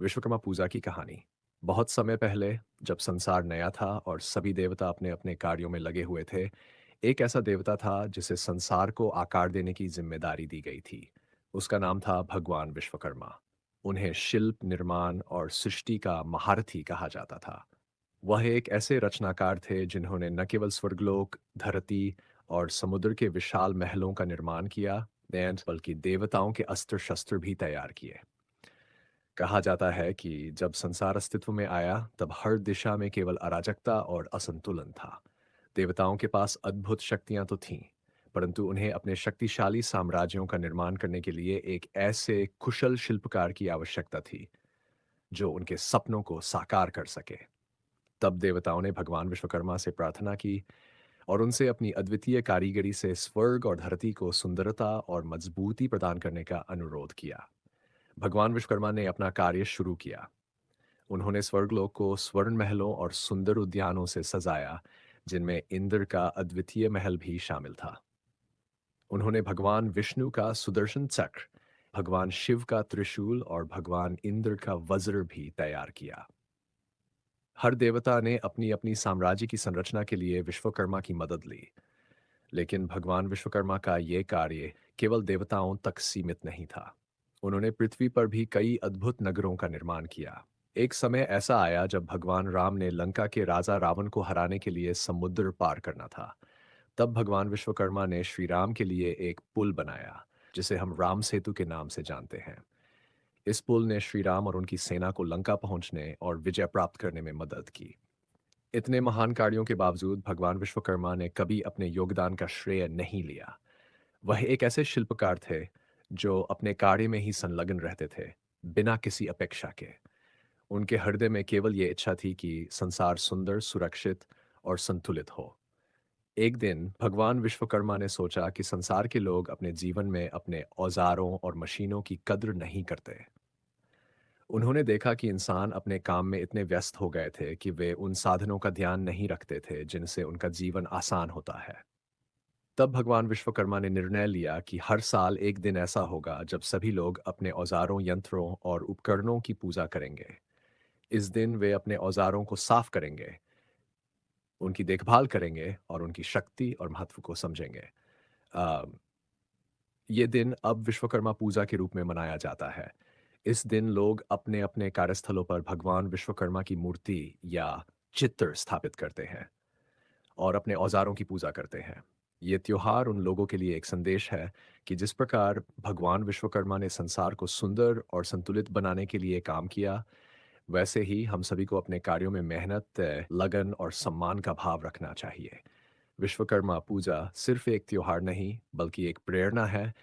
विश्वकर्मा पूजा की कहानी। बहुत समय पहले, जब संसार नया था और सभी देवता अपने अपने कार्यों में लगे हुए थे, एक ऐसा देवता था जिसे संसार को आकार देने की जिम्मेदारी दी गई थी। उसका नाम था भगवान विश्वकर्मा। उन्हें शिल्प निर्माण और सृष्टि का महारथी कहा जाता था। वह एक ऐसे रचनाकार थे जिन्होंने न केवल स्वर्गलोक, धरती और समुद्र के विशाल महलों का निर्माण किया, बल्कि देवताओं के अस्त्र शस्त्र भी तैयार किए। कहा जाता है कि जब संसार अस्तित्व में आया, तब हर दिशा में केवल अराजकता और असंतुलन था। देवताओं के पास अद्भुत शक्तियां तो थीं, परंतु उन्हें अपने शक्तिशाली साम्राज्यों का निर्माण करने के लिए एक ऐसे कुशल शिल्पकार की आवश्यकता थी जो उनके सपनों को साकार कर सके। तब देवताओं ने भगवान विश्वकर्मा से प्रार्थना की और उनसे अपनी अद्वितीय कारीगरी से स्वर्ग और धरती को सुंदरता और मजबूती प्रदान करने का अनुरोध किया। भगवान विश्वकर्मा ने अपना कार्य शुरू किया। उन्होंने स्वर्गलोक को स्वर्ण महलों और सुंदर उद्यानों से सजाया, जिनमें इंद्र का अद्वितीय महल भी शामिल था। उन्होंने भगवान विष्णु का सुदर्शन चक्र, भगवान शिव का त्रिशूल और भगवान इंद्र का वज्र भी तैयार किया। हर देवता ने अपनी अपनी साम्राज्य की संरचना के लिए विश्वकर्मा की मदद ली, लेकिन भगवान विश्वकर्मा का ये कार्य केवल देवताओं तक सीमित नहीं था। उन्होंने पृथ्वी पर भी कई अद्भुत नगरों का निर्माण किया। एक समय ऐसा आया जब भगवान राम ने लंका के राजा रावण को हराने के लिए समुद्र पार करना था। तब भगवान विश्वकर्मा ने श्री राम के लिए एक पुल बनाया, जिसे हम राम सेतु के नाम से जानते हैं। इस पुल ने श्री राम और उनकी सेना को लंका पहुंचने और विजय प्राप्त करने में मदद की। इतने महान कार्यों के बावजूद भगवान विश्वकर्मा ने कभी अपने योगदान का श्रेय नहीं लिया। वह एक ऐसे शिल्पकार थे जो अपने कार्य में ही संलग्न रहते थे, बिना किसी अपेक्षा के। उनके हृदय में केवल ये इच्छा थी कि संसार सुंदर, सुरक्षित और संतुलित हो। एक दिन भगवान विश्वकर्मा ने सोचा कि संसार के लोग अपने जीवन में अपने औजारों और मशीनों की कद्र नहीं करते। उन्होंने देखा कि इंसान अपने काम में इतने व्यस्त हो गए थे कि वे उन साधनों का ध्यान नहीं रखते थे जिनसे उनका जीवन आसान होता है। तब भगवान विश्वकर्मा ने निर्णय लिया कि हर साल एक दिन ऐसा होगा जब सभी लोग अपने औजारों, यंत्रों और उपकरणों की पूजा करेंगे। इस दिन वे अपने औजारों को साफ करेंगे, उनकी देखभाल करेंगे और उनकी शक्ति और महत्व को समझेंगे। अ, ये दिन अब विश्वकर्मा पूजा के रूप में मनाया जाता है। इस दिन लोग अपने-अपने कार्यस्थलों पर भगवान विश्वकर्मा की मूर्ति या चित्र स्थापित करते हैं और अपने औजारों की पूजा करते हैं। ये त्योहार उन लोगों के लिए एक संदेश है कि जिस प्रकार भगवान विश्वकर्मा ने संसार को सुंदर और संतुलित बनाने के लिए काम किया, वैसे ही हम सभी को अपने कार्यों में मेहनत, लगन और सम्मान का भाव रखना चाहिए। विश्वकर्मा पूजा सिर्फ एक त्योहार नहीं, बल्कि एक प्रेरणा है